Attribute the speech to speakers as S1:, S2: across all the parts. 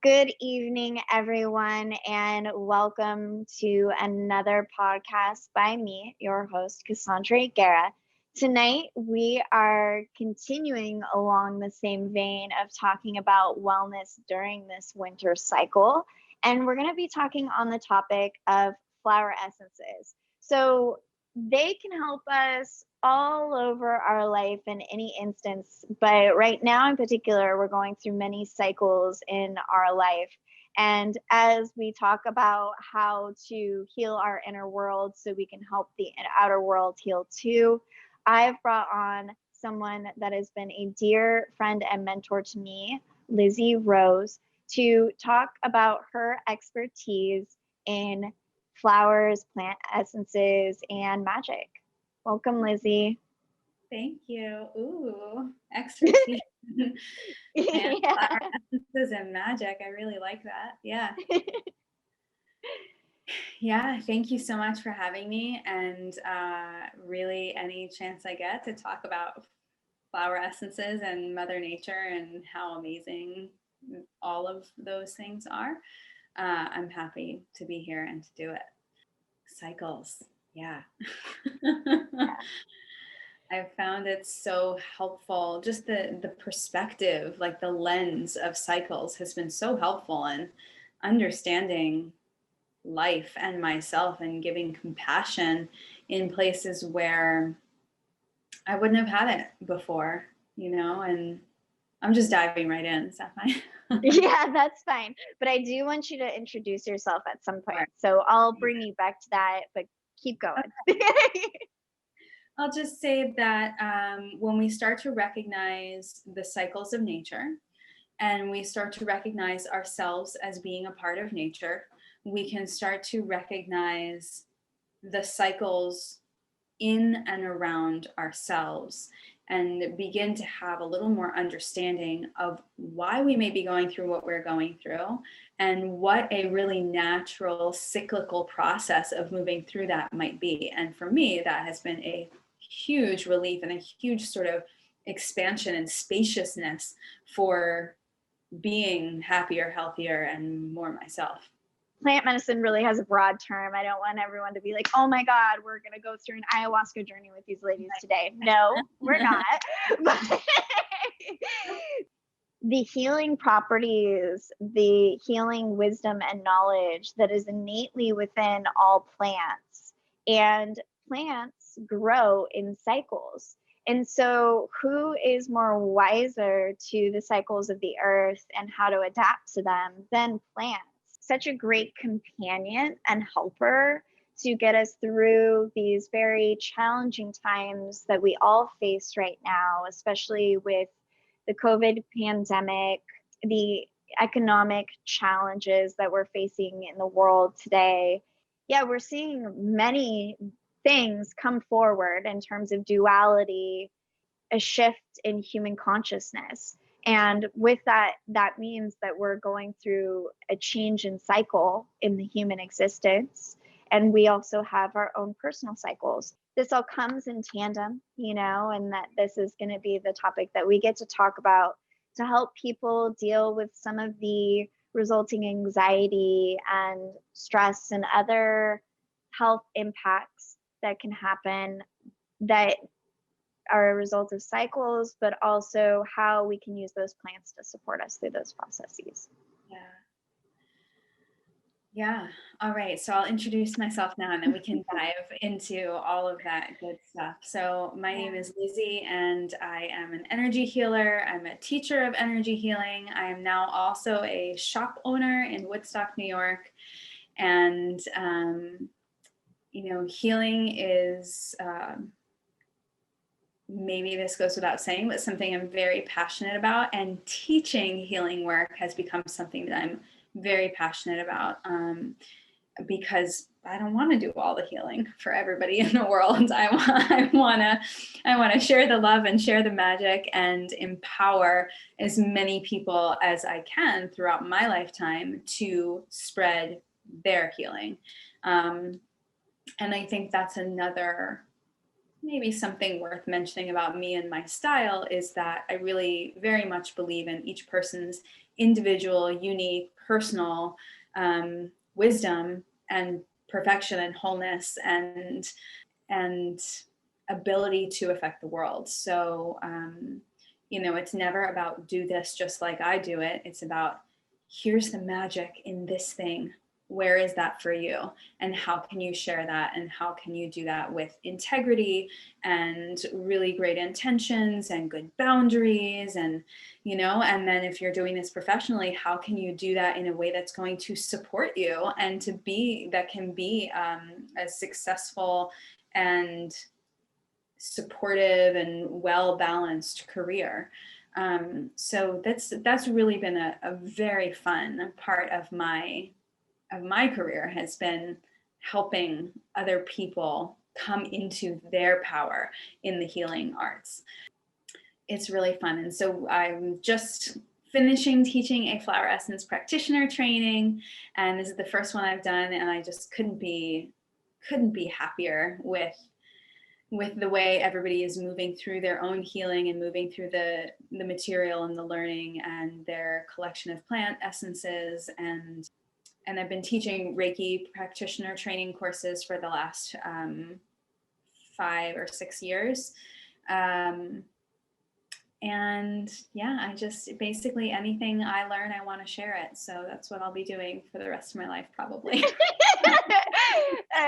S1: Good evening, everyone, and welcome to another podcast by me, your host, Cassandra Guerra. Tonight, we are continuing along the same vein of talking about wellness during this winter cycle, and we're going to be talking on the topic of flower essences. So, they can help us all over our life in any instance, but right now in particular, we're going through many cycles in our life. And as we talk about how to heal our inner world so we can help the outer world heal too, I've brought on someone that has been a dear friend and mentor to me, Lizzie Rose, to talk about her expertise in flowers, plant essences, and magic. Welcome, Lizzie.
S2: Thank you. Ooh, expertise. And
S1: Yeah.
S2: flower essences and magic. I really like that. Yeah. Yeah. Thank you so much for having me. And really, any chance I get to talk about flower essences and Mother Nature and how amazing all of those things are, I'm happy to be here and to do it. Cycles. Yeah. I've found it so helpful. Just the perspective, like the lens of cycles has been so helpful in understanding life and myself and giving compassion in places where I wouldn't have had it before, and I'm just diving right in. Is that fine?
S1: Yeah, that's fine. But I do want you to introduce yourself at some
S2: Sure.
S1: point. So I'll bring you back to that, but keep going.
S2: I'll just say that when we start to recognize the cycles of nature, and we start to recognize ourselves as being a part of nature, we can start to recognize the cycles in and around ourselves and begin to have a little more understanding of why we may be going through what we're going through and what a really natural cyclical process of moving through that might be. And for me, that has been a huge relief and a huge sort of expansion and spaciousness for being happier, healthier, and more myself.
S1: Plant medicine really has a broad term. I don't want everyone to be like, oh my God, we're going to go through an ayahuasca journey with these ladies today. No, we're not. But the healing properties, the healing wisdom and knowledge that is innately within all plants. And plants grow in cycles. And so, who is more wiser to the cycles of the earth and how to adapt to them than plants? Such a great companion and helper to get us through these very challenging times that we all face right now, especially with the COVID pandemic, the economic challenges that we're facing in the world today. Yeah, we're seeing many things come forward in terms of duality, a shift in human consciousness. And with that, that means that we're going through a change in cycle in the human existence. And we also have our own personal cycles. This all comes in tandem, and that this is going to be the topic that we get to talk about to help people deal with some of the resulting anxiety and stress and other health impacts that can happen that are a result of cycles, but also how we can use those plants to support us through those processes.
S2: Yeah. Yeah. All right. So I'll introduce myself now and then we can dive into all of that good stuff. So my name is Lizzie and I am an energy healer. I'm a teacher of energy healing. I am now also a shop owner in Woodstock, New York. And, healing is maybe this goes without saying, but something I'm very passionate about. And teaching healing work has become something that I'm very passionate about because I don't want to do all the healing for everybody in the world. I want to share the love and share the magic and empower as many people as I can throughout my lifetime to spread their healing. And I think that's another maybe something worth mentioning about me and my style is that I really very much believe in each person's individual, unique, personal wisdom and perfection and wholeness and ability to affect the world. So, it's never about do this just like I do it. It's about here's the magic in this thing. Where is that for you? And how can you share that? And how can you do that with integrity and really great intentions and good boundaries? And, and then if you're doing this professionally, how can you do that in a way that's going to support you and that can be a successful and supportive and well-balanced career. So that's really been a very fun part of my career, has been helping other people come into their power in the healing arts. It's really fun. And so I'm just finishing teaching a flower essence practitioner training, and this is the first one I've done, and I just couldn't be happier with the way everybody is moving through their own healing and moving through the material and the learning and their collection of plant essences. And I've been teaching Reiki practitioner training courses for the last 5 or 6 years. And yeah, I just basically anything I learn, I want to share it. So that's what I'll be doing for the rest of my life, probably.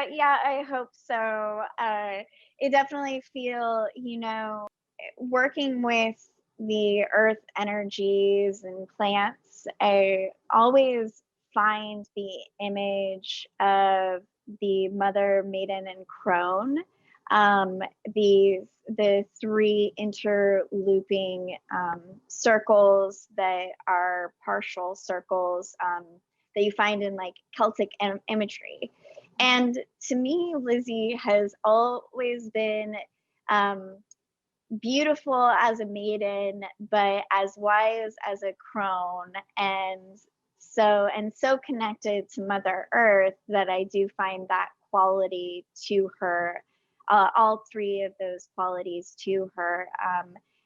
S1: Yeah, I hope so. I definitely feel, working with the earth energies and plants, I always find the image of the mother, maiden, and crone. The 3 interlooping circles that are partial circles that you find in like Celtic imagery. And to me, Lizzie has always been beautiful as a maiden, but as wise as a crone, and so connected to Mother Earth that I do find that quality to her, all 3 of those qualities to her.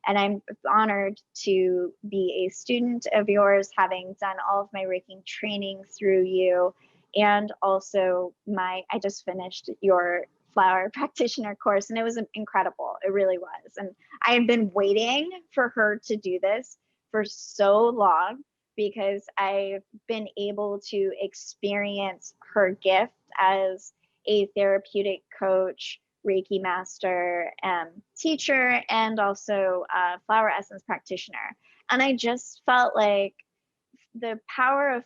S1: And I'm honored to be a student of yours, having done all of my Reiki training through you. And also I just finished your flower practitioner course, and it was incredible. It really was. And I have been waiting for her to do this for so long, because I've been able to experience her gift as a therapeutic coach, Reiki master, teacher, and also a flower essence practitioner. And I just felt like the power of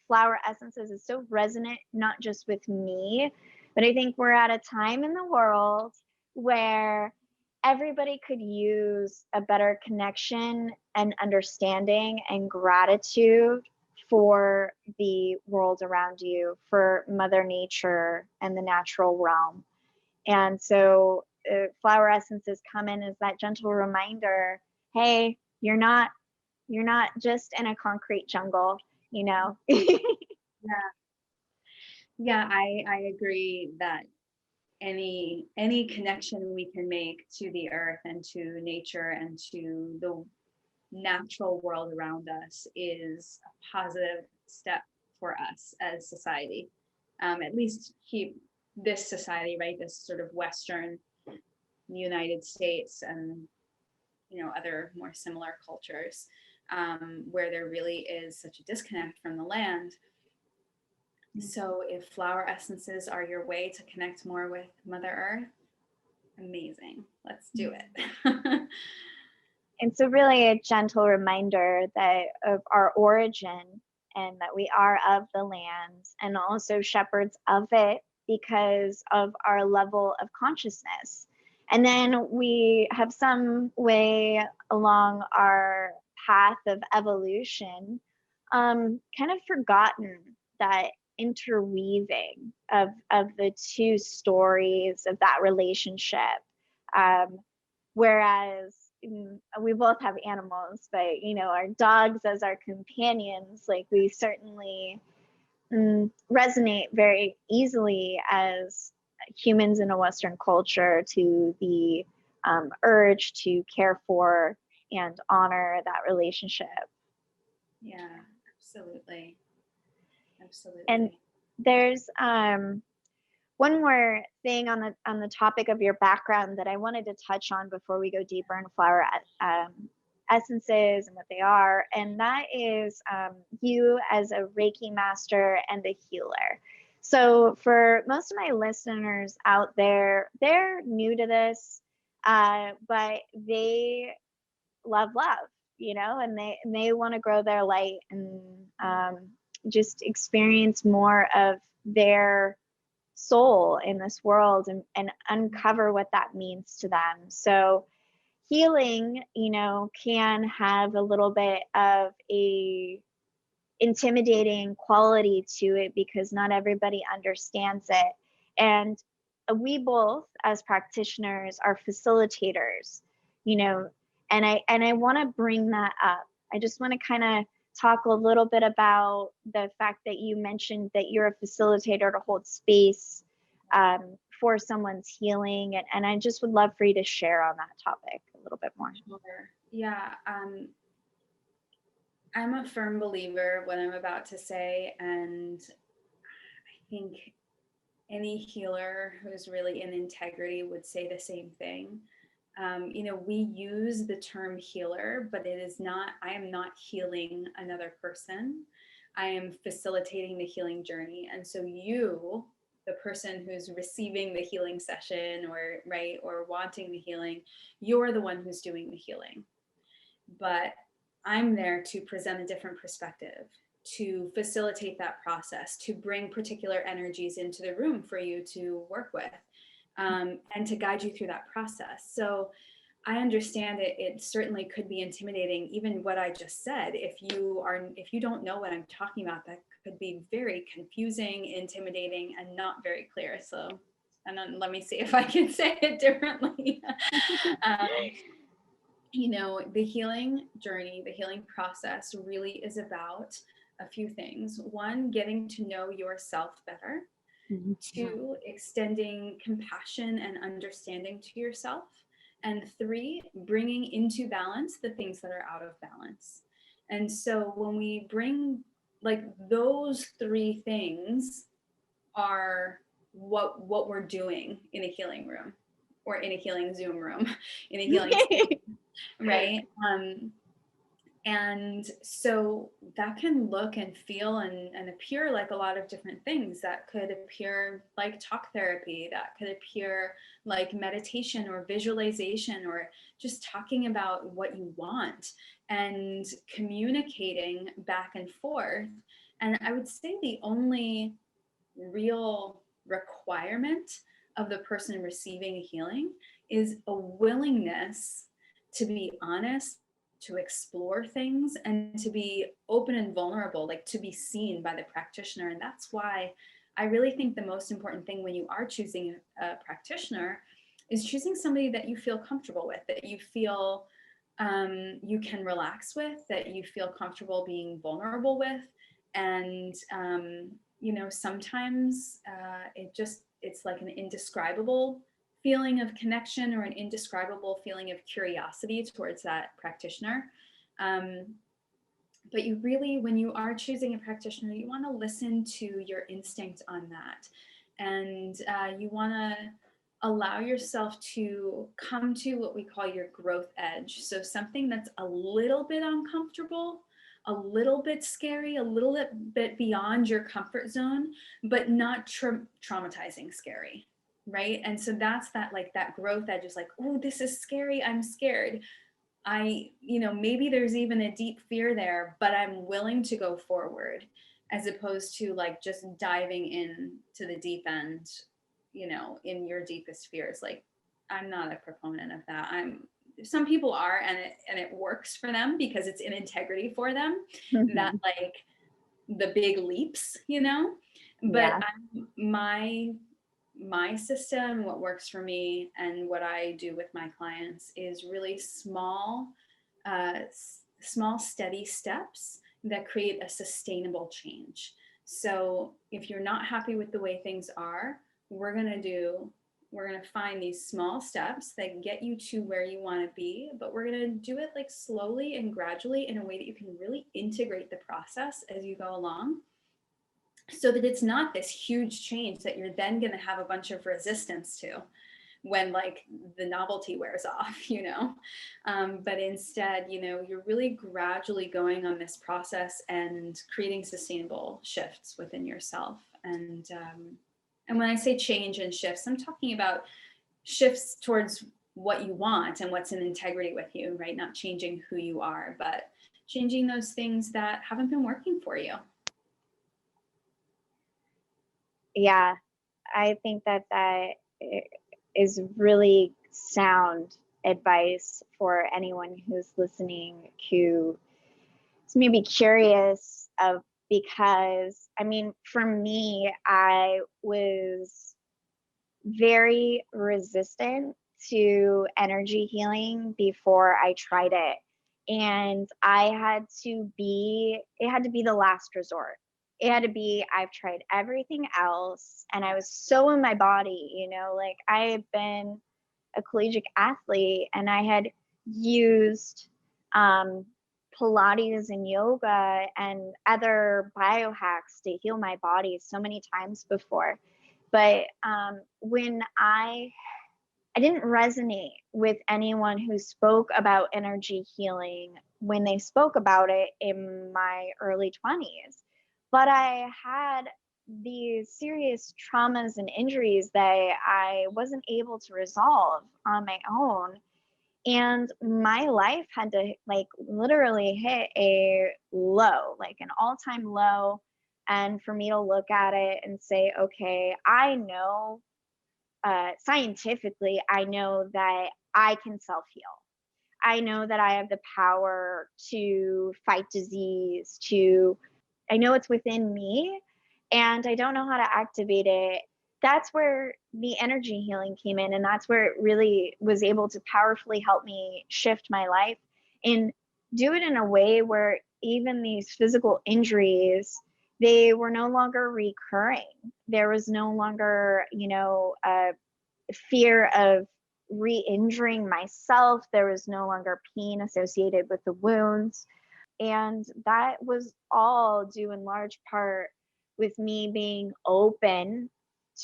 S1: flower essences is so resonant, not just with me, but I think we're at a time in the world where everybody could use a better connection and understanding and gratitude for the world around you, for Mother Nature and the natural realm. And so flower essences come in as that gentle reminder, hey, you're not just in a concrete jungle, Yeah.
S2: Yeah, I agree that any connection we can make to the earth and to nature and to the natural world around us is a positive step for us as society. At least keep this society, right? This sort of Western United States and other more similar cultures, where there really is such a disconnect from the land. So if flower essences are your way to connect more with Mother Earth, amazing. Let's do it.
S1: It's a really a gentle reminder that of our origin, and that we are of the land, and also shepherds of it because of our level of consciousness. And then we have some way along our path of evolution kind of forgotten that interweaving of the 2 stories of that relationship. Whereas we both have animals, but our dogs as our companions, like we certainly resonate very easily as humans in a Western culture to the urge to care for and honor that relationship.
S2: Yeah, absolutely.
S1: And
S2: Absolutely.
S1: there's one more thing on the topic of your background that I wanted to touch on before we go deeper in flower essences and what they are, and that is you as a Reiki master and a healer. So for most of my listeners out there, they're new to this, but they love, and they want to grow their light and just experience more of their soul in this world, and uncover what that means to them. So healing, can have a little bit of a intimidating quality to it because not everybody understands it. And we both as practitioners are facilitators, you know, and I want to bring that up. I just want to kind of talk a little bit about the fact that you mentioned that you're a facilitator to hold space for someone's healing, and I just would love for you to share on that topic a little bit more.
S2: Sure. Yeah. I'm a firm believer what I'm about to say, and I think any healer who's really in integrity would say the same thing. We use the term healer, but it is not, I am not healing another person. I am facilitating the healing journey. And so you, the person who's receiving the healing session or wanting the healing, you're the one who's doing the healing. But I'm there to present a different perspective, to facilitate that process, to bring particular energies into the room for you to work with, and to guide you through that process. So I understand it certainly could be intimidating, even what I just said. If you don't know what I'm talking about, that could be very confusing, intimidating, and not very clear. So, and then let me see if I can say it differently. um, the healing journey, the healing process really is about a few things. One, getting to know yourself better.
S1: Mm-hmm.
S2: Two, extending compassion and understanding to yourself. And three, bringing into balance the things that are out of balance. And so when we bring, like, those three things are what we're doing in a healing room, or in a healing Zoom room, in a healing space, right? And so that can look and feel and appear like a lot of different things. That could appear like talk therapy, that could appear like meditation or visualization, or just talking about what you want and communicating back and forth. And I would say the only real requirement of the person receiving a healing is a willingness to be honest, to explore things, and to be open and vulnerable, like to be seen by the practitioner. And that's why I really think the most important thing when you are choosing a practitioner is choosing somebody that you feel comfortable with, that you feel you can relax with, that you feel comfortable being vulnerable with. And sometimes it's like an indescribable feeling of connection, or an indescribable feeling of curiosity towards that practitioner. But you really, when you are choosing a practitioner, you want to listen to your instinct on that. And you want to allow yourself to come to what we call your growth edge. So something that's a little bit uncomfortable, a little bit scary, a little bit beyond your comfort zone, but not traumatizing scary, right? And so that's that growth edge is like, oh, this is scary, I'm scared. Maybe there's even a deep fear there, but I'm willing to go forward, as opposed to like just diving in to the deep end, in your deepest fears. Like, I'm not a proponent of that. Some people are, and it works for them because it's in integrity for them,
S1: Mm-hmm.
S2: that like the big leaps, but
S1: Yeah.
S2: My system, what works for me and what I do with my clients is really small steady steps that create a sustainable change. So if you're not happy with the way things are, we're going to do We're going to find these small steps that get you to where you want to be, but we're going to do it like slowly and gradually in a way that you can really integrate the process as you go along, so that it's not this huge change that you're then going to have a bunch of resistance to when like the novelty wears off, you know. But instead, you know, you're really gradually going on this process and creating sustainable shifts within yourself. And when I say change and shifts, I'm talking about shifts towards what you want and what's in integrity with you, right? Not changing who you are, but changing those things that haven't been working for you.
S1: Yeah, I think that is really sound advice for anyone who's listening who is maybe curious of, because I mean, for me, I was very resistant to energy healing before I tried it. And it had to be the last resort. It had to be, I've tried everything else and I was so in my body, you know, like I had been a collegiate athlete and I had used Pilates and yoga and other biohacks to heal my body so many times before. But when I didn't resonate with anyone who spoke about energy healing when they spoke about it in my early 20s. But I had these serious traumas and injuries that I wasn't able to resolve on my own. And my life had to like literally hit a low, like an all-time low. And for me to look at it and say, okay, I know scientifically, I know that I can self-heal. I know that I have the power to fight disease, I know it's within me and I don't know how to activate it. That's where the energy healing came in. And that's where it really was able to powerfully help me shift my life and do it in a way where even these physical injuries, they were no longer recurring. There was no longer, you know, fear of re-injuring myself. There was no longer pain associated with the wounds. And that was all due in large part with me being open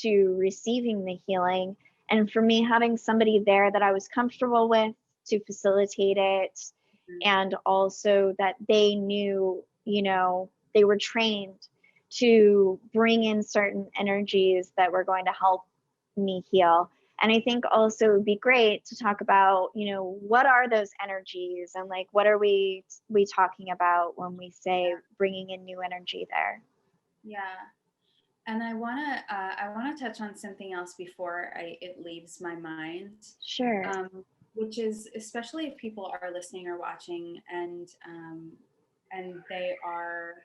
S1: to receiving the healing. And for me, having somebody there that I was comfortable with to facilitate it. Mm-hmm. And also that they knew, you know, they were trained to bring in certain energies that were going to help me heal. And I think also it would be great to talk about, you know, what are those energies and like, what are we talking about when we say bringing in new energy there?
S2: Yeah. And I want to touch on something else before it leaves my mind.
S1: Sure.
S2: Which is, especially if people are listening or watching and they are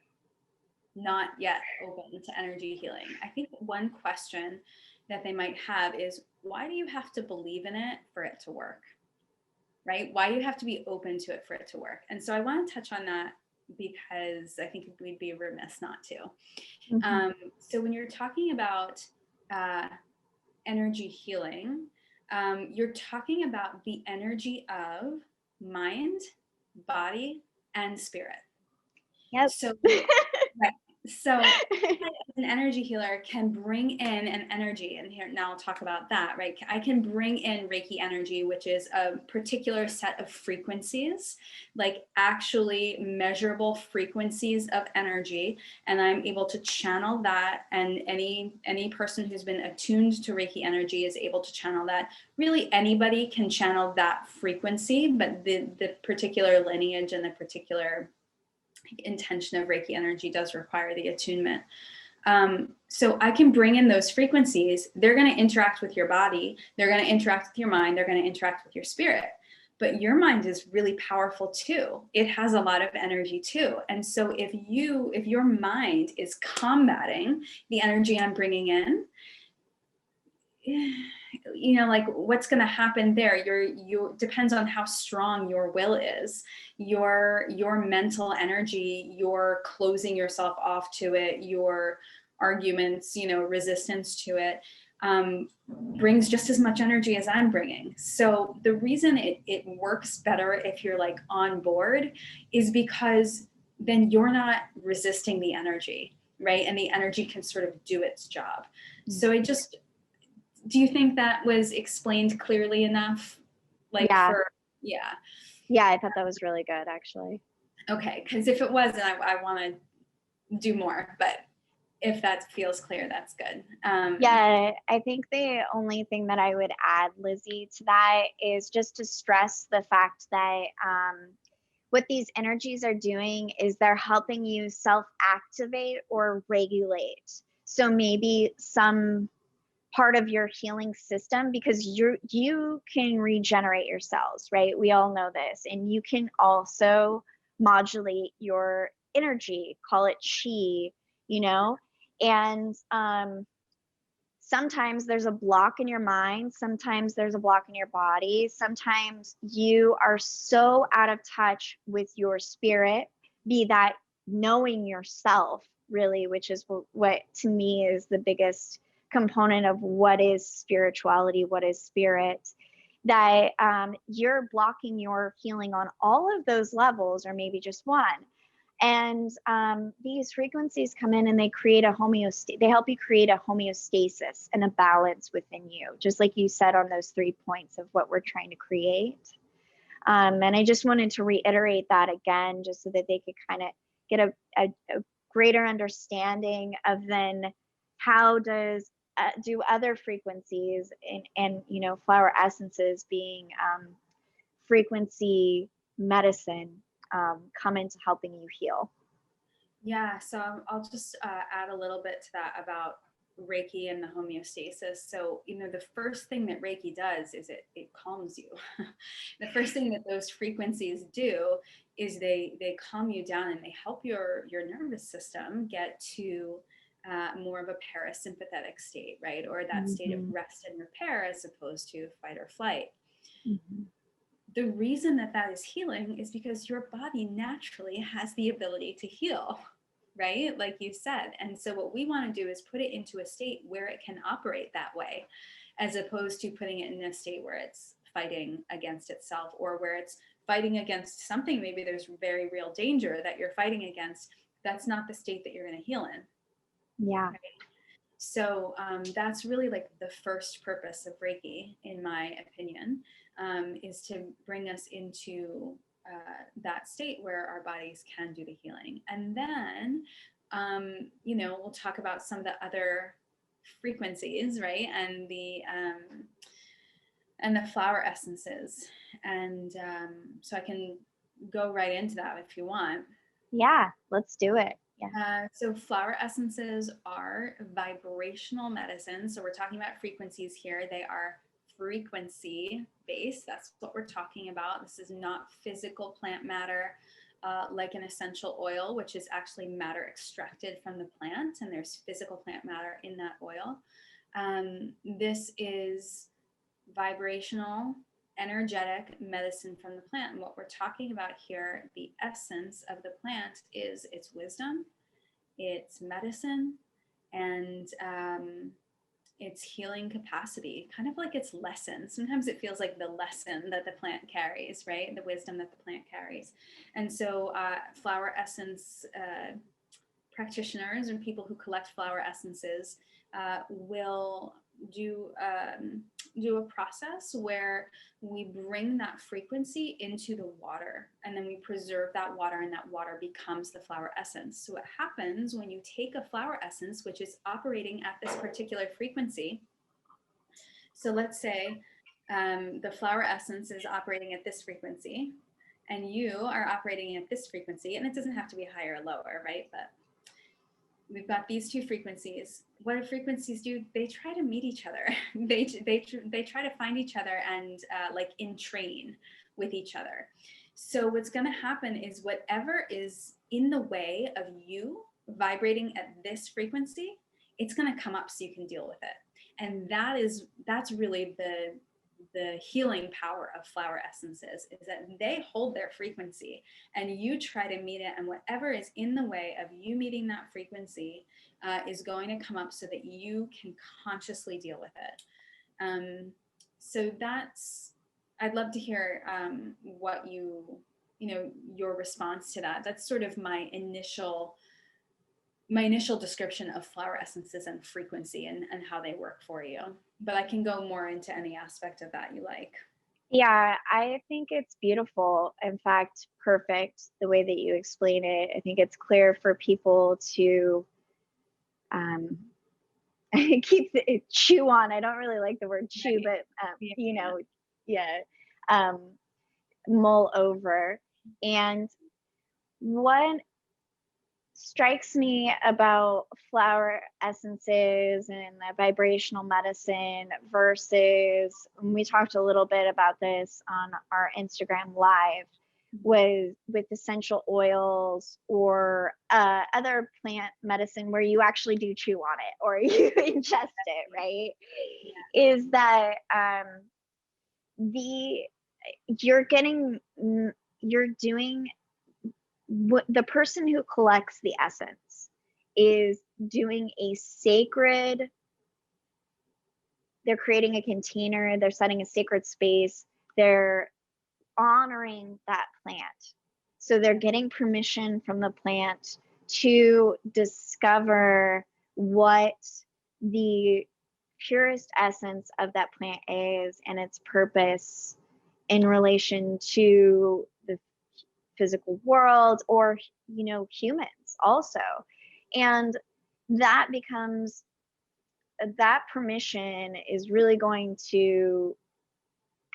S2: not yet open to energy healing. I think one question that they might have is, why do you have to believe in it for it to work? Right? Why do you have to be open to it for it to work? And so I want to touch on that because I think we'd be remiss not to. Mm-hmm. So when you're talking about energy healing, you're talking about the energy of mind, body, and spirit.
S1: Yep.
S2: So, right. So an energy healer can bring in an energy, and here now I'll talk about that, right? I can bring in Reiki energy, which is a particular set of frequencies, like actually measurable frequencies of energy, and I'm able to channel that, and any person who's been attuned to Reiki energy is able to channel that. Really, anybody can channel that frequency, but the particular lineage and the particular intention of Reiki energy does require the attunement. So I can bring in those frequencies. They're going to interact with your body. They're going to interact with your mind. They're going to interact with your spirit. But your mind is really powerful too. It has a lot of energy too. And so if your mind is combating the energy I'm bringing in, you know, like what's going to happen there? You depends on how strong your will is, your mental energy, your closing yourself off to it, your arguments, you know, resistance to it. brings just as much energy as I'm bringing. So the reason it works better if you're like on board is because then you're not resisting the energy, right? And the energy can sort of do its job. So do you think that was explained clearly enough? Like
S1: Yeah.
S2: Yeah.
S1: Yeah, I thought that was really good, actually.
S2: Okay, because if it wasn't, I want to do more, but if that feels clear, that's good.
S1: Yeah, I think the only thing that I would add, Lizzie, to that is just to stress the fact that what these energies are doing is they're helping you self-activate or regulate. So maybe some part of your healing system, because you can regenerate your cells, right? We all know this. And you can also modulate your energy, call it chi, you know? And sometimes there's a block in your mind, sometimes there's a block in your body, sometimes you are so out of touch with your spirit, be that knowing yourself, really, which is what to me is the biggest component of what is spirituality, what is spirit, that you're blocking your healing on all of those levels, or maybe just one. And these frequencies come in and they create a homeostasis. They help you create a homeostasis and a balance within you, just like you said on those 3 points of what we're trying to create. And I just wanted to reiterate that again, just so that they could kind of get a greater understanding of then how do other frequencies and you know, flower essences being frequency medicine come into helping you heal.
S2: Yeah, so I'll just add a little bit to that about Reiki and the homeostasis. So, you know, the first thing that Reiki does is it calms you. The first thing that those frequencies do is they calm you down and they help your nervous system get to more of a parasympathetic state, right? Or that state of rest and repair as opposed to fight or flight. The reason that that is healing is because your body naturally has the ability to heal, right? Like you said. And so what we want to do is put it into a state where it can operate that way, as opposed to putting it in a state where it's fighting against itself, or where it's fighting against something. Maybe there's very real danger that you're fighting against. That's not the state that you're going to heal in.
S1: Yeah.
S2: Right? So that's really like the first purpose of Reiki, in my opinion, is to bring us into that state where our bodies can do the healing. And then, you know, we'll talk about some of the other frequencies, right? And the flower essences. And so I can go right into that if you want.
S1: Yeah, let's do it. Yeah.
S2: So flower essences are vibrational medicine. So we're talking about frequencies here. They are frequency based. That's what we're talking about. This is not physical plant matter like an essential oil, which is actually matter extracted from the plant, and there's physical plant matter in that oil. This is vibrational, energetic medicine from the plant. And what we're talking about here, the essence of the plant, is its wisdom, its medicine, and its healing capacity, kind of like its lesson. Sometimes it feels like the lesson that the plant carries, right? The wisdom that the plant carries. And so flower essence practitioners and people who collect flower essences will do a process where we bring that frequency into the water, and then we preserve that water, and that water becomes the flower essence. So what happens when you take a flower essence which is operating at this particular frequency, so let's say the flower essence is operating at this frequency and you are operating at this frequency, and it doesn't have to be higher or lower, right? But we've got these two frequencies. What do frequencies do? They try to meet each other. they try to find each other and like entrain with each other. So what's going to happen is whatever is in the way of you vibrating at this frequency, it's going to come up so you can deal with it. And that's really the the healing power of flower essences is that they hold their frequency, and you try to meet it, and whatever is in the way of you meeting that frequency is going to come up so that you can consciously deal with it. So I'd love to hear what your response to that. That's sort of my initial description of flower essences and frequency and how they work for you. But I can go more into any aspect of that you like.
S1: Yeah, I think it's beautiful. In fact, perfect the way that you explain it. I think it's clear for people to keep chew on. I don't really like the word chew, but mull over. And what strikes me about flower essences and the vibrational medicine versus, and we talked a little bit about this on our Instagram live, was with essential oils or other plant medicine where you actually do chew on it or you ingest it, right? Yeah. Is that you're doing what the person who collects the essence is doing they're creating a container, they're setting a sacred space, they're honoring that plant. So they're getting permission from the plant to discover what the purest essence of that plant is and its purpose in relation to the physical world or humans also. And that permission is really going to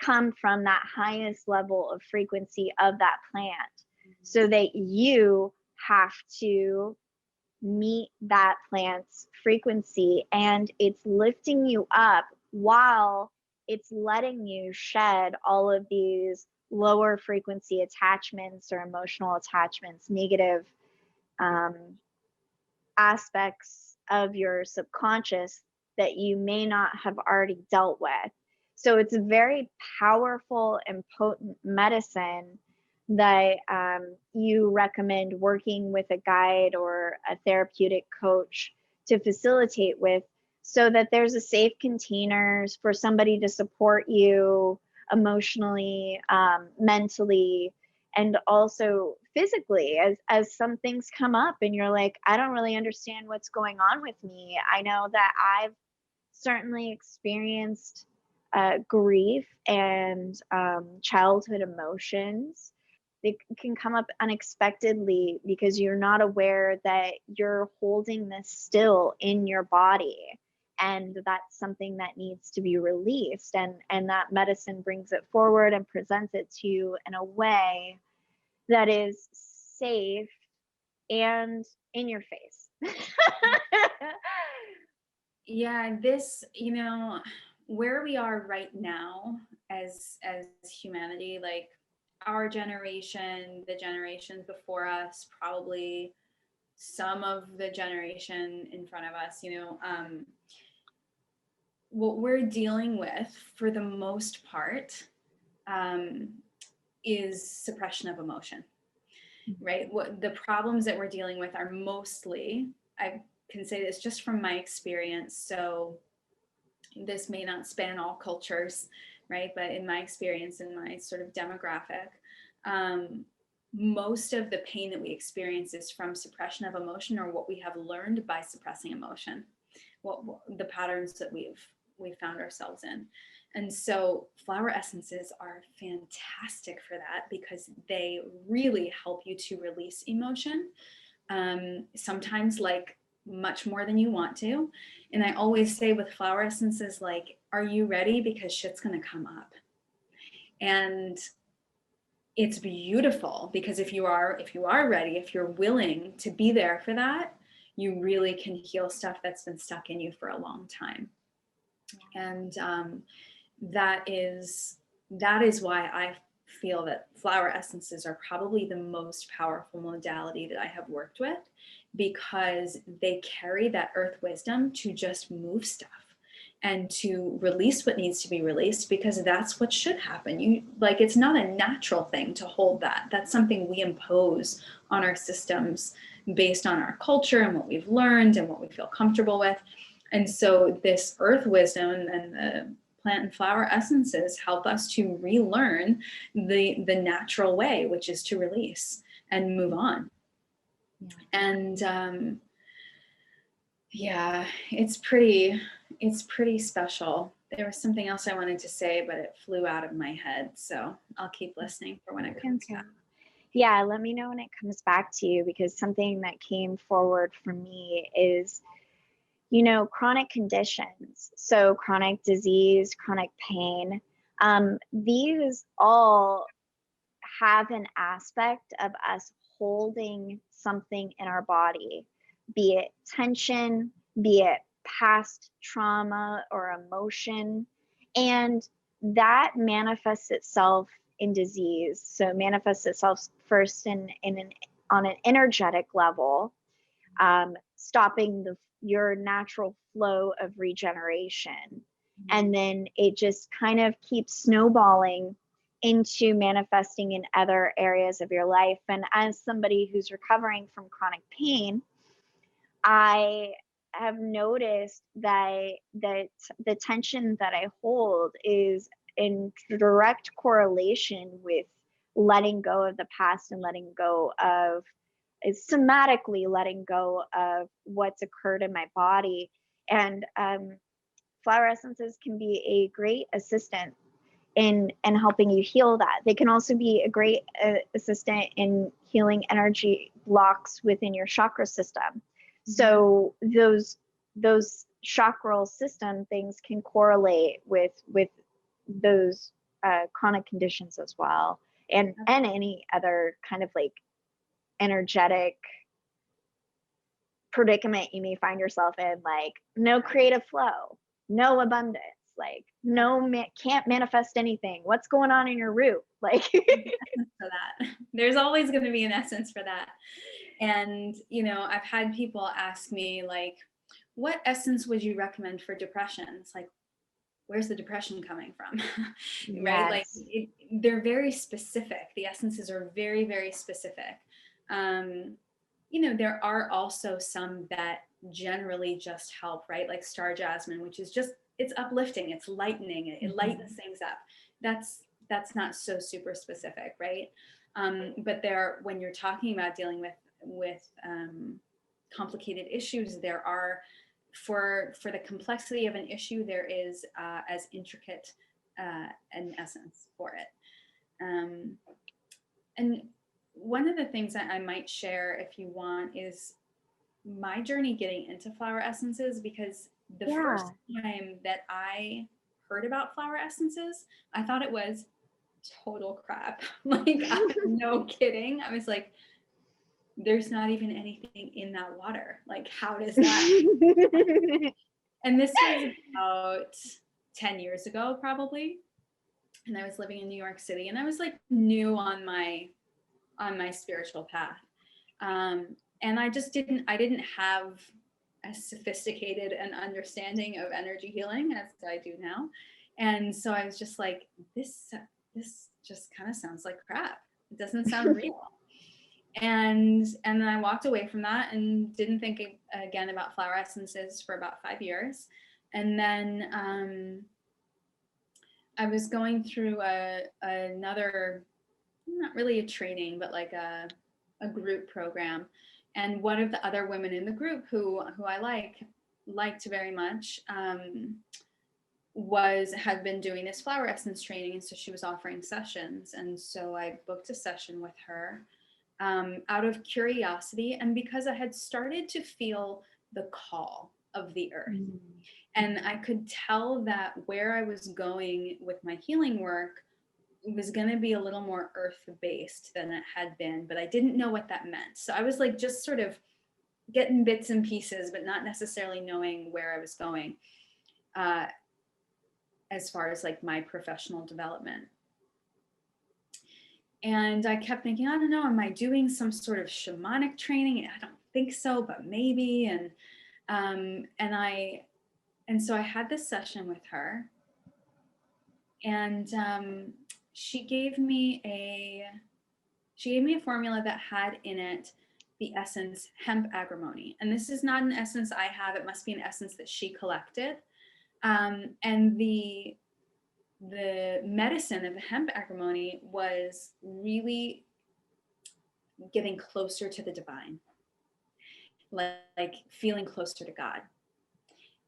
S1: come from that highest level of frequency of that plant, so that you have to meet that plant's frequency, and it's lifting you up while it's letting you shed all of these lower frequency attachments or emotional attachments, negative aspects of your subconscious that you may not have already dealt with. So it's a very powerful and potent medicine that you recommend working with a guide or a therapeutic coach to facilitate with, so that there's a safe containers for somebody to support you emotionally, mentally, and also physically, as some things come up and you're like, I don't really understand what's going on with me. I know that I've certainly experienced grief and childhood emotions. They can come up unexpectedly because you're not aware that you're holding this still in your body, and that's something that needs to be released, and that medicine brings it forward and presents it to you in a way that is safe and in your face.
S2: Yeah, this, where we are right now as humanity, like our generation, the generations before us, probably some of the generation in front of us, what we're dealing with for the most part is suppression of emotion, right? What the problems that we're dealing with are mostly, I can say this just from my experience, so this may not span all cultures, right? But in my experience, in my sort of demographic, most of the pain that we experience is from suppression of emotion, or what we have learned by suppressing emotion, what the patterns that we've found ourselves in. And so flower essences are fantastic for that, because they really help you to release emotion, sometimes like much more than you want to. And I always say with flower essences, like, are you ready? Because shit's gonna come up. And it's beautiful, because if you are ready, if you're willing to be there for that, you really can heal stuff that's been stuck in you for a long time. And that is why I feel that flower essences are probably the most powerful modality that I have worked with, because they carry that earth wisdom to just move stuff. and to release what needs to be released, because that's what should happen. It's not a natural thing to hold that. That's something we impose on our systems based on our culture and what we've learned and what we feel comfortable with. And so this earth wisdom and the plant and flower essences help us to relearn the natural way, which is to release and move on.
S1: Yeah.
S2: And yeah, it's pretty special. There was something else I wanted to say, but it flew out of my head. So I'll keep listening for when it comes back.
S1: Yeah, let me know when it comes back to you, because something that came forward for me is, chronic conditions. So chronic disease, chronic pain, these all have an aspect of us holding something in our body, be it tension, be it past trauma or emotion. And that manifests itself in disease. So it manifests itself first on an energetic level, stopping your natural flow of regeneration. And then it just kind of keeps snowballing into manifesting in other areas of your life. And as somebody who's recovering from chronic pain, I have noticed that the tension that I hold is in direct correlation with letting go of the past and letting go of, is somatically letting go of what's occurred in my body. And flower essences can be a great assistant in helping you heal that. They can also be a great assistant in healing energy blocks within your chakra system. So those chakral system things can correlate with those chronic conditions as well, and any other kind of like energetic predicament you may find yourself in, like no creative flow, no abundance, like can't manifest anything. What's going on in your root? Like
S2: for that. There's always going to be an essence for that. And, I've had people ask me, like, what essence would you recommend for depression? It's like, where's the depression coming from? Right? Like they're very specific. The essences are very, very specific. There are also some that generally just help, right? Like star jasmine, which is just, it's uplifting, it's lightening, it lightens things up. That's not so super specific, right? But when you're talking about dealing with complicated issues, there are, for the complexity of an issue, there is as intricate an essence for it. And one of the things that I might share, if you want, is my journey getting into flower essences, because the first time that I heard about flower essences, I thought it was total crap. Like, no kidding. I was like, there's not even anything in that water. Like, how does that? And this was about 10 years ago, probably. And I was living in New York City, and I was like new on my spiritual path. And I didn't have as sophisticated an understanding of energy healing as I do now. And so I was just like, this just kind of sounds like crap. It doesn't sound real. And then I walked away from that and didn't think again about flower essences for about 5 years. And then I was going through another, not really a training, but like a group program. And one of the other women in the group who I liked very much had been doing this flower essence training. And so she was offering sessions. And so I booked a session with her out of curiosity, and because I had started to feel the call of the earth. And I could tell that where I was going with my healing work was going to be a little more earth-based than it had been, but I didn't know what that meant. So I was like just sort of getting bits and pieces, but not necessarily knowing where I was going as far as like my professional development. And I kept thinking, I don't know, am I doing some sort of shamanic training? I don't think so, but maybe. And And so I had this session with her, and she gave me a formula that had in it the essence hemp agrimony. And this is not an essence I have, it must be an essence that she collected. And the medicine of the hemp agrimony was really getting closer to the divine, like feeling closer to God.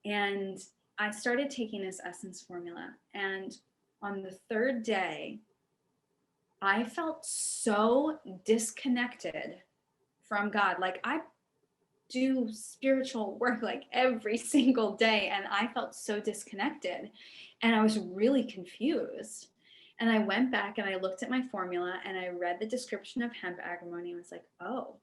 S2: And I started taking this essence formula, and on the third day, I felt so disconnected from God. Like, I do spiritual work like every single day, and I felt so disconnected, and I was really confused. And I went back and I looked at my formula and I read the description of hemp agrimony and was like, oh,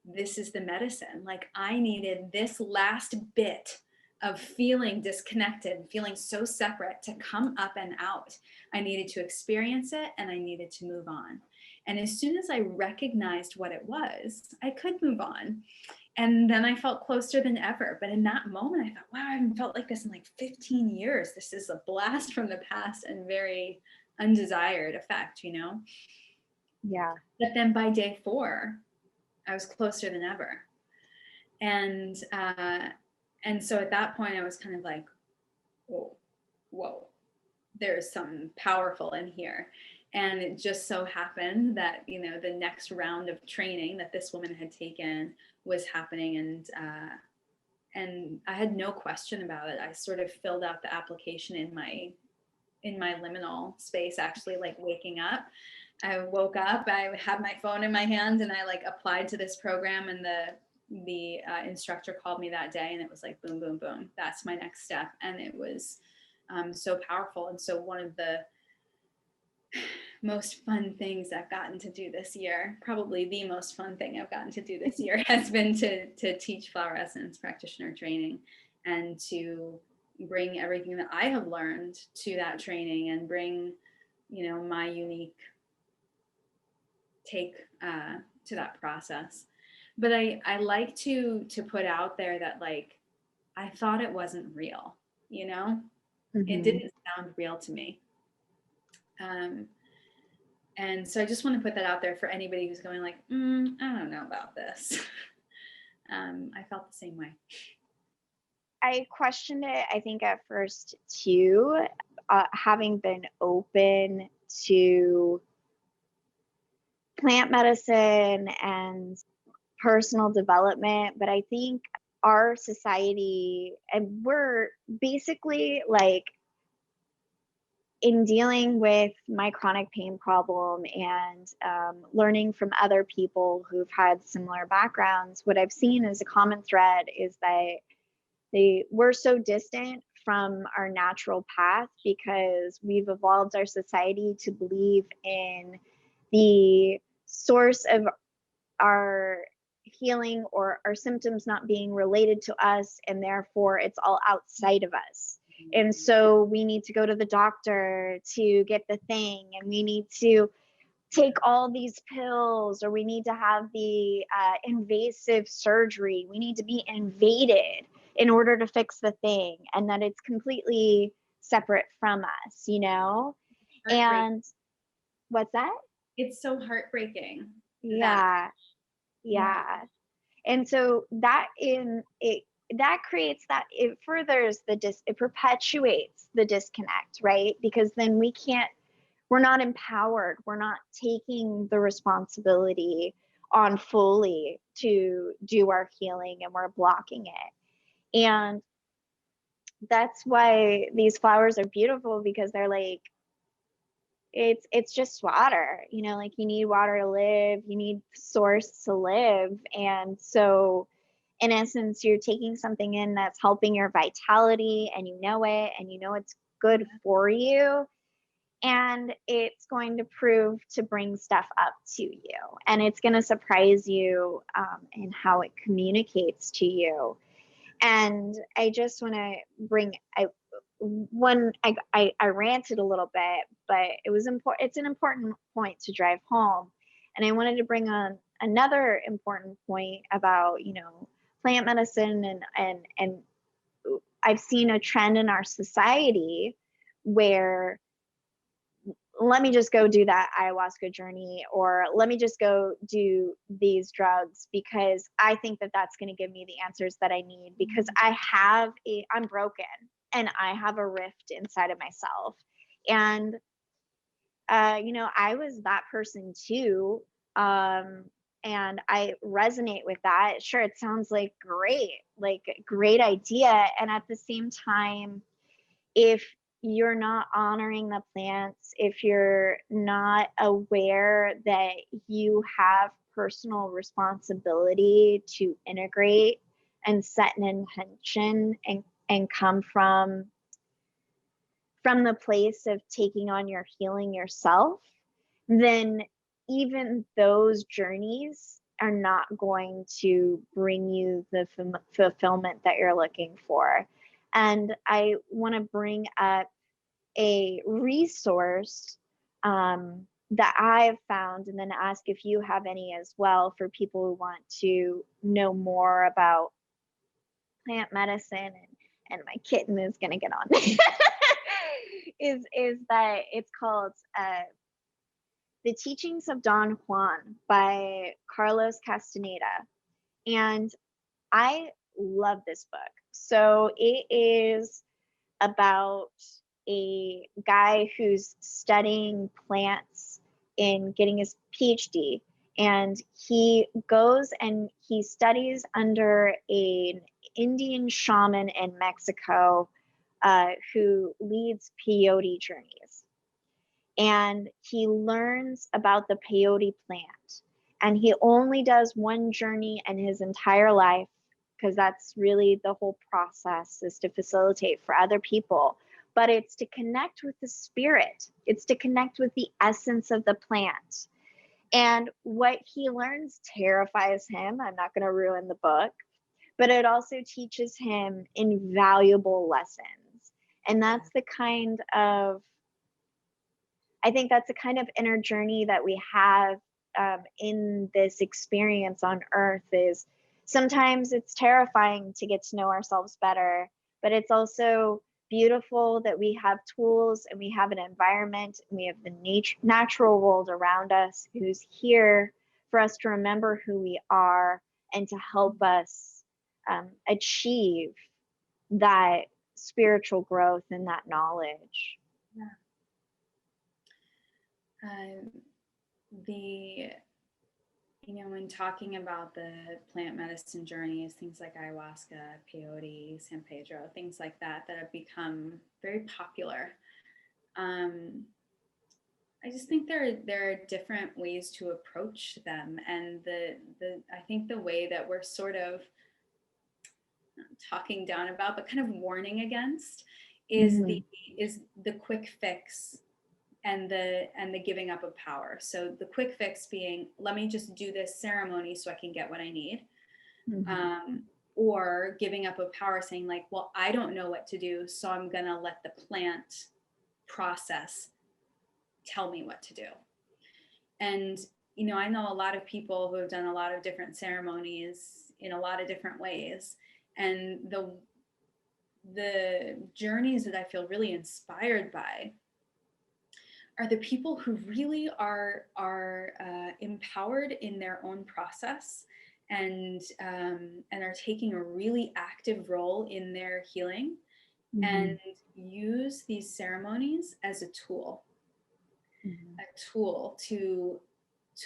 S2: this is the medicine. Like, I needed this last bit of feeling disconnected, feeling so separate, to come up and out. I needed to experience it and I needed to move on. And as soon as I recognized what it was, I could move on. And then I felt closer than ever. But in that moment, I thought, wow, I haven't felt like this in like 15 years. This is a blast from the past and very undesired effect, you know?
S1: Yeah.
S2: But then by day 4, I was closer than ever. And so at that point, I was kind of like, whoa, there's something powerful in here. And it just so happened that, you know, the next round of training that this woman had taken was happening. And I had no question about it. I sort of filled out the application in my liminal space, actually, like waking up. I woke up, I had my phone in my hand, and I like applied to this program, and the instructor called me that day, and it was like, boom, boom, boom. That's my next step. And it was so powerful. And so one of the most fun things I've gotten to do this year, probably the most fun thing I've gotten to do this year, has been to teach flower essence practitioner training, and to bring everything that I have learned to that training, and bring, you know, my unique take to that process. But I like to put out there that, like, I thought it wasn't real, you know? It didn't sound real to me. And so I just want to put that out there for anybody who's going like, I don't know about this. I felt the same way.
S1: I questioned it, I think, at first too, having been open to plant medicine and personal development. But I think our society, and we're basically like, in dealing with my chronic pain problem and learning from other people who've had similar backgrounds, what I've seen as a common thread is that we're so distant from our natural path because we've evolved our society to believe in the source of our healing or our symptoms not being related to us, and therefore it's all outside of us. And so we need to go to the doctor to get the thing, and we need to take all these pills, or we need to have the invasive surgery. We need to be invaded in order to fix the thing, and that it's completely separate from us, you know? And what's that?
S2: It's so heartbreaking.
S1: Yeah. And so that creates that, it furthers it perpetuates the disconnect, right? Because then we're not empowered. We're not taking the responsibility on fully to do our healing, and we're blocking it. And that's why these flowers are beautiful, because they're like, it's just water, you know, like you need water to live, you need source to live. And so in essence, you're taking something in that's helping your vitality, and you know it, and you know it's good for you, and it's going to prove to bring stuff up to you, and it's going to surprise you in how it communicates to you. And I just want to bring I ranted a little bit, but it's an important point to drive home. And I wanted to bring on another important point about, you know, plant medicine and I've seen a trend in our society where, let me just go do that ayahuasca journey, or let me just go do these drugs because I think that that's going to give me the answers that I need, because I'm broken and I have a rift inside of myself. And, I was that person too. And I resonate with that. Sure, it sounds like great idea. And at the same time, if you're not honoring the plants, if you're not aware that you have personal responsibility to integrate and set an intention and come from the place of taking on your healing yourself, then even those journeys are not going to bring you the fulfillment that you're looking for. And I want to bring up a resource that I've found, and then ask if you have any as well, for people who want to know more about plant medicine. And my kitten is going to get on is that it's called The Teachings of Don Juan by Carlos Castaneda. And I love this book. So it is about a guy who's studying plants and getting his PhD. And he goes and he studies under an Indian shaman in Mexico who leads peyote journeys. And he learns about the peyote plant. And he only does one journey in his entire life, because that's really the whole process, is to facilitate for other people. But it's to connect with the spirit. It's to connect with the essence of the plant. And what he learns terrifies him. I'm not going to ruin the book, but it also teaches him invaluable lessons. And that's the kind of, I think that's the kind of inner journey that we have in this experience on earth. Is sometimes it's terrifying to get to know ourselves better, but it's also beautiful that we have tools and we have an environment and we have the natural world around us who's here for us to remember who we are and to help us achieve that spiritual growth and that knowledge.
S2: Yeah. When talking about the plant medicine journeys, things like ayahuasca, peyote, San Pedro, things like that have become very popular. I just think there are different ways to approach them, and I think the way that we're sort of talking down about, but kind of warning against, is the quick fix and the giving up of power. So the quick fix being, let me just do this ceremony so I can get what I need. Or giving up of power, saying like, well, I don't know what to do, so I'm gonna let the plant process tell me what to do. And I know a lot of people who have done a lot of different ceremonies in a lot of different ways, and the journeys that I feel really inspired by are the people who really are empowered in their own process, and are taking a really active role in their healing, and use these ceremonies as a tool to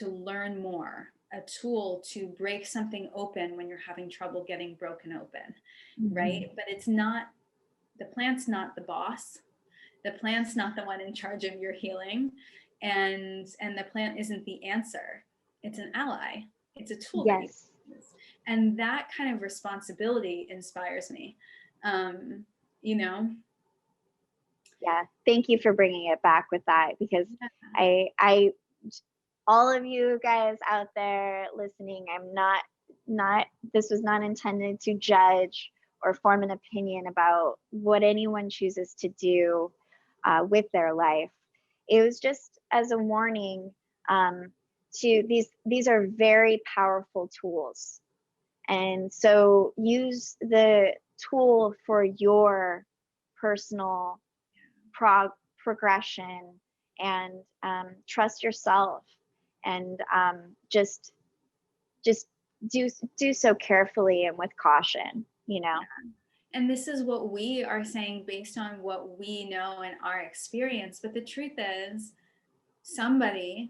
S2: learn more, a tool to break something open when you're having trouble getting broken open, right? But it's not, the plant's not the boss. The plant's not the one in charge of your healing, and the plant isn't the answer. It's an ally. It's a tool.
S1: Yes.
S2: That you use. And that kind of responsibility inspires me.
S1: Yeah, thank you for bringing it back with that, because I all of you guys out there listening, I'm not this was not intended to judge or form an opinion about what anyone chooses to do with their life. It was just as a warning to these are very powerful tools, And so use the tool for your personal progression, and trust yourself, and just do so carefully and with caution, you know.
S2: And this is what we are saying based on what we know and our experience. But the truth is, somebody's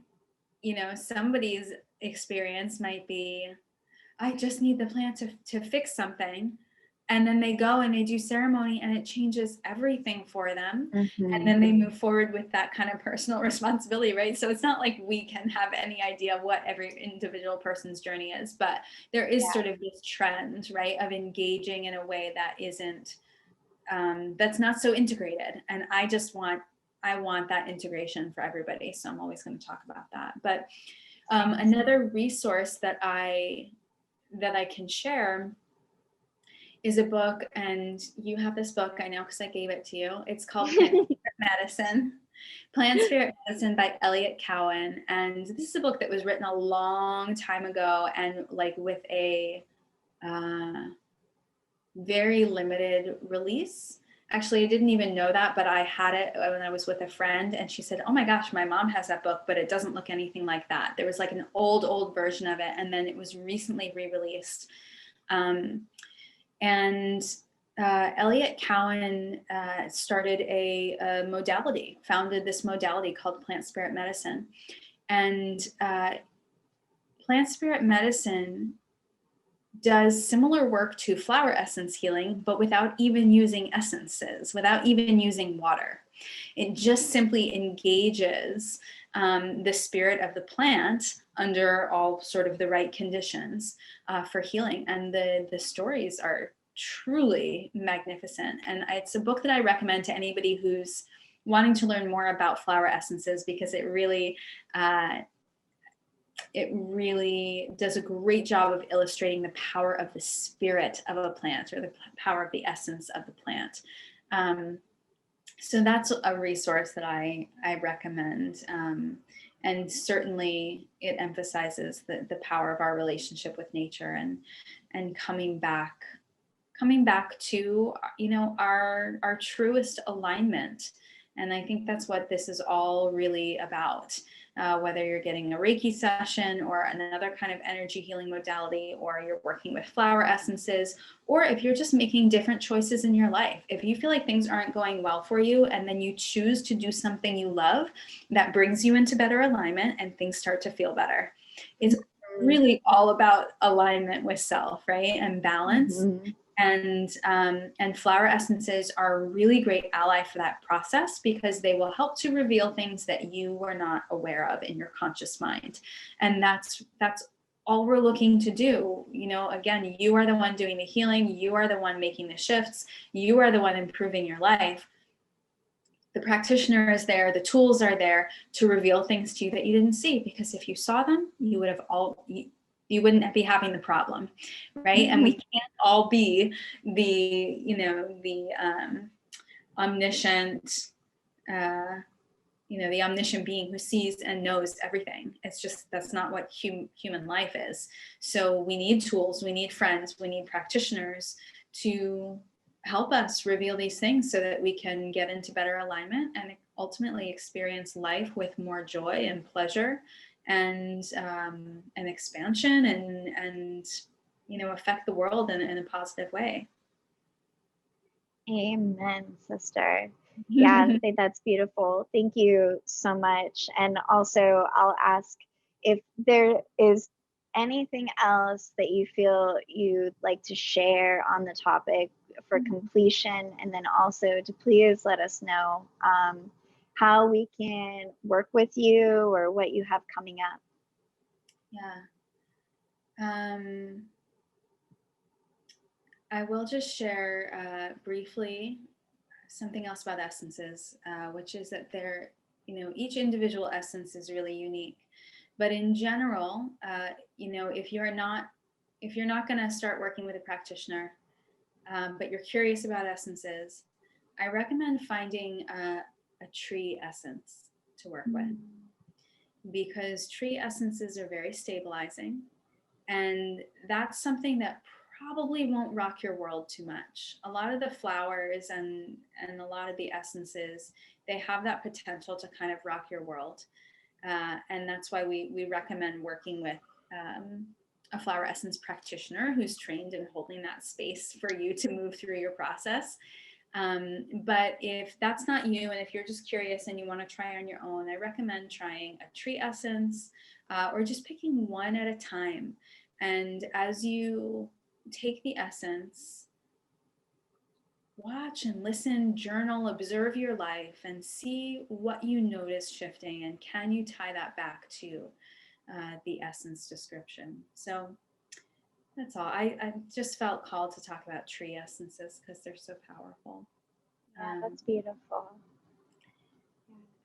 S2: experience might be, I just need the plant to fix something. And then they go and they do ceremony and it changes everything for them.
S1: Mm-hmm.
S2: And then they move forward with that kind of personal responsibility, right? So it's not like we can have any idea of what every individual person's journey is, but there is sort of this trend, right, of engaging in a way that isn't, that's not so integrated. And I want that integration for everybody. So I'm always going to talk about that. But another resource that I can share is a book, and you have this book, I know because I gave it to you. It's called Plant Spirit Medicine. Plant Spirit Medicine by Elliott Cowan. And this is a book that was written a long time ago, and like with a very limited release. Actually, I didn't even know that, but I had it when I was with a friend, and she said, oh my gosh, my mom has that book, but it doesn't look anything like that. There was like an old version of it, and then it was recently re-released. Elliott Cowan started a modality, founded this modality called Plant Spirit Medicine. And Plant Spirit Medicine does similar work to flower essence healing, but without even using essences, without even using water. It just simply engages the spirit of the plant under all sort of the right conditions for healing. And the stories are truly magnificent. And it's a book that I recommend to anybody who's wanting to learn more about flower essences, because it really does a great job of illustrating the power of the spirit of a plant, or the power of the essence of the plant. So that's a resource that I recommend. And certainly it emphasizes the power of our relationship with nature, and coming back to, our truest alignment. And I think that's what this is all really about. Whether you're getting a Reiki session or another kind of energy healing modality, or you're working with flower essences, or if you're just making different choices in your life. If you feel like things aren't going well for you, and then you choose to do something you love that brings you into better alignment, and things start to feel better. It's really all about alignment with self, right? And balance.
S1: Mm-hmm.
S2: And flower essences are a really great ally for that process, because they will help to reveal things that you were not aware of in your conscious mind. And that's all we're looking to do. Again, you are the one doing the healing. You are the one making the shifts. You are the one improving your life. The practitioner is there. The tools are there to reveal things to you that you didn't see, because if you saw them, you wouldn't be having the problem, right? Mm-hmm. And we can't all be the omniscient, the omniscient being who sees and knows everything. It's just, that's not what human life is. So we need tools, we need friends, we need practitioners to help us reveal these things, so that we can get into better alignment and ultimately experience life with more joy and pleasure, and expansion, and affect the world in a positive way.
S1: Amen, sister. Yeah, I think that's beautiful. Thank you so much. And also, I'll ask if there is anything else that you feel you'd like to share on the topic for completion, and then also to please let us know how we can work with you, or what you have coming up.
S2: Yeah. I will just share briefly something else about essences, which is that each individual essence is really unique. But in general, if you're not going to start working with a practitioner, but you're curious about essences, I recommend finding a tree essence to work with, because tree essences are very stabilizing, And that's something that probably won't rock your world too much. A lot of the flowers and a lot of the essences, they have that potential to kind of rock your world. And that's why we recommend working with a flower essence practitioner who's trained in holding that space for you to move through your process. But if that's not you, and if you're just curious and you want to try on your own, I recommend trying a tree essence or just picking one at a time. And as you take the essence, watch and listen, journal, observe your life, and see what you notice shifting, and can you tie that back to the essence description. So that's all. I just felt called to talk about tree essences because they're so powerful.
S1: Yeah, that's beautiful.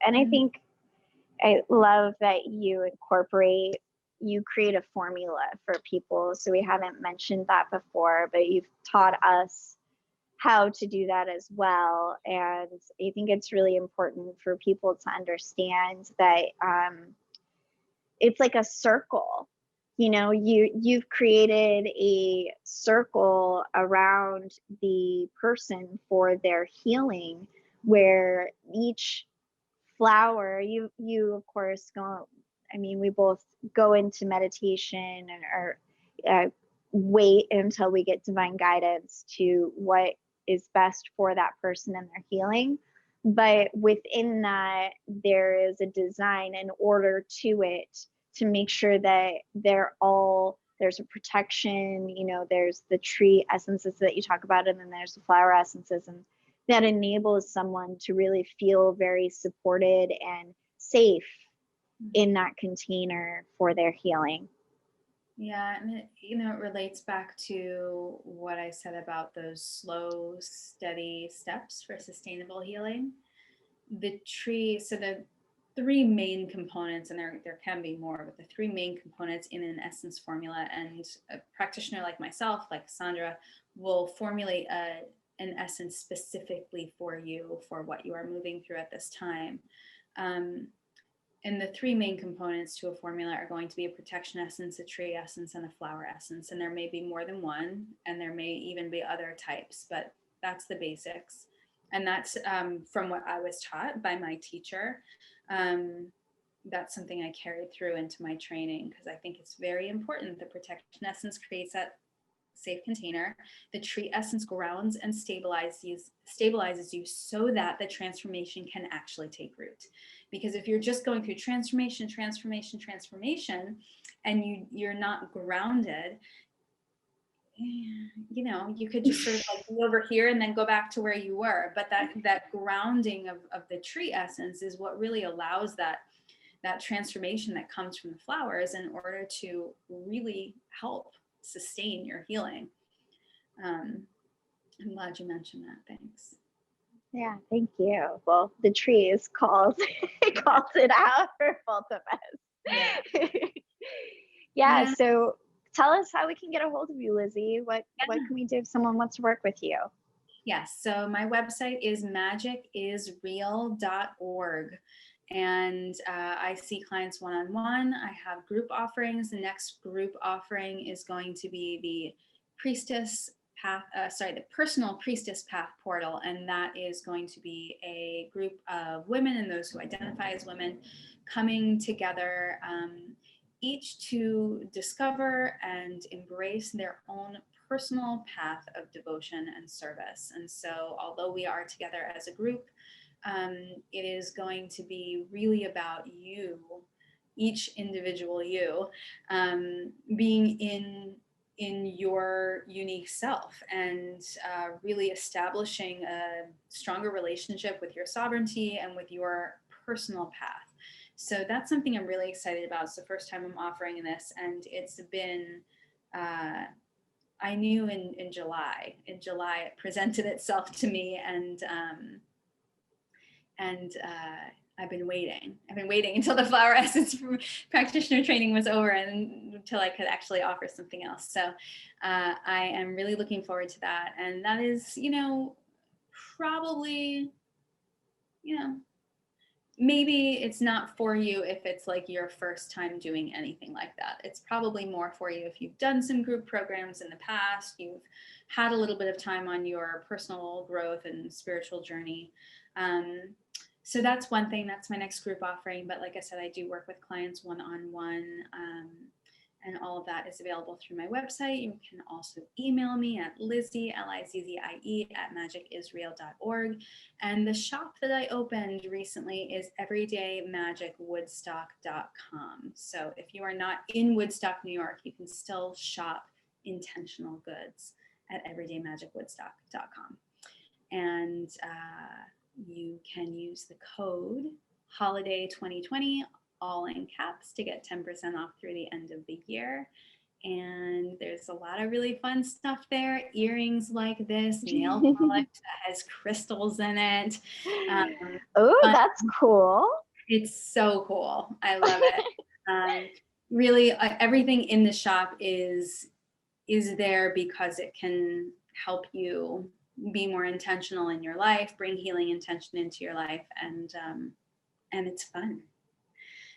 S1: And I think I love that you create a formula for people. So we haven't mentioned that before, but you've taught us how to do that as well. And I think it's really important for people to understand that it's like a circle. You know, you've created a circle around the person for their healing, where each flower, you of course go, I mean, we both go into meditation or wait until we get divine guidance to what is best for that person and their healing. But within that, there is a design and order to it to make sure that there's a protection. You know, there's the tree essences that you talk about, and then there's the flower essences, and that enables someone to really feel very supported and safe in that container for their healing.
S2: Yeah, and it relates back to what I said about those slow, steady steps for sustainable healing. The tree, so the three main components, and there can be more, but the three main components in an essence formula, and a practitioner like myself, like Sandra, will formulate an essence specifically for you, for what you are moving through at this time. And the three main components to a formula are going to be a protection essence, a tree essence, and a flower essence. And there may be more than one, and there may even be other types, but that's the basics. And that's from what I was taught by my teacher. That's something I carried through into my training because I think it's very important. The protection essence creates that safe container. The tree essence grounds and stabilizes you so that the transformation can actually take root. Because if you're just going through transformation, and you're not grounded, you could just sort of like be over here and then go back to where you were. But that grounding of the tree essence is what really allows that transformation that comes from the flowers in order to really help sustain your healing. I'm glad you mentioned that. Thanks.
S1: Yeah, thank you. Well, the trees calls it out for both of us. Yeah. So tell us how we can get a hold of you, Lizzie. What can we do if someone wants to work with you?
S2: Yes. So my website is magicalisreal.org. And I see clients one-on-one. I have group offerings. The next group offering is going to be the the personal priestess path portal. And that is going to be a group of women and those who identify as women coming together, each to discover and embrace their own personal path of devotion and service. And so although we are together as a group, it is going to be really about you, each individual you, being in your unique self and really establishing a stronger relationship with your sovereignty and with your personal path. So that's something I'm really excited about. It's the first time I'm offering this, and it's been I knew in July. In July, it presented itself to me, and I've been waiting. Until the flower essence practitioner training was over, and until I could actually offer something else. So I am really looking forward to that. And that is, probably, maybe it's not for you if it's like your first time doing anything like that. It's probably more for you if you've done some group programs in the past, you've had a little bit of time on your personal growth and spiritual journey. So that's one thing. That's my next group offering. But like I said, I do work with clients one-on-one. And all of that is available through my website. You can also email me at Lizzie, Lizzie, @magickisrael.org. And the shop that I opened recently is everydaymagickwoodstock.com. So if you are not in Woodstock, New York, you can still shop intentional goods at everydaymagickwoodstock.com. And you can use the code Holiday 2020, all in caps, to get 10% off through the end of the year. And there's a lot of really fun stuff there. Earrings like this, nail polish that has crystals in it.
S1: Oh, that's cool.
S2: It's so cool. I love it. Really, everything in the shop is there because it can help you be more intentional in your life, bring healing intention into your life, and it's fun.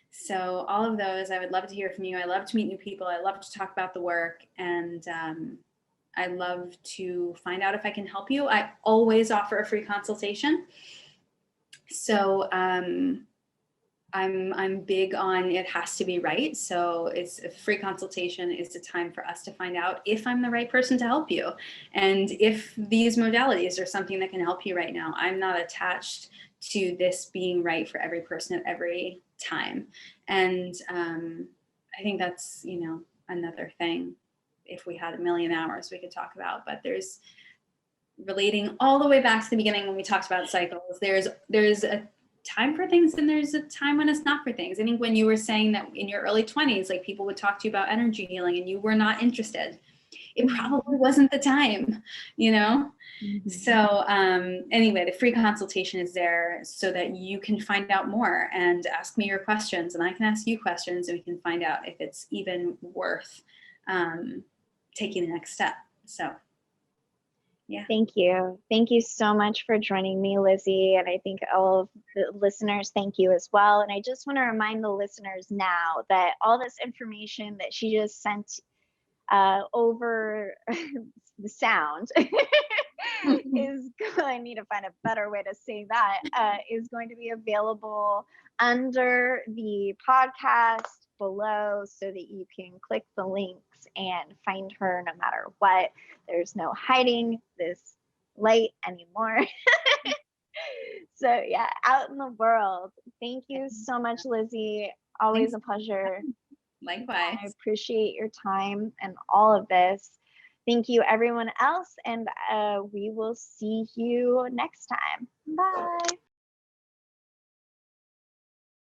S2: So all of those, I would love to hear from you. I love to meet new people. I love to talk about the work, and I love to find out if I can help you. I always offer a free consultation. So I'm big on it has to be right. So it's a free consultation is a time for us to find out if I'm the right person to help you, and if these modalities are something that can help you right now. I'm not attached to this being right for every person at every time. And I think that's, another thing. If we had a million hours, we could talk about, but there's relating all the way back to the beginning when we talked about cycles. There's a time for things and there's a time when it's not for things. I think when you were saying that in your early 20s, like people would talk to you about energy healing and you were not interested, it probably wasn't the time, Mm-hmm. So anyway, the free consultation is there so that you can find out more and ask me your questions, and I can ask you questions, and we can find out if it's even worth taking the next step. So yeah.
S1: Thank you. Thank you so much for joining me, Lizzie. And I think all of the listeners, thank you as well. And I just want to remind the listeners now that all this information that she just sent over the sound is, I need to find a better way to say that, is going to be available under the podcast below so that you can click the links and find her no matter what. There's no hiding this light anymore. So yeah, out in the world. Thank you so much, Lizzie. Always a pleasure.
S2: Likewise.
S1: I appreciate your time and all of this. Thank you, everyone else, and we will see you next time. Bye.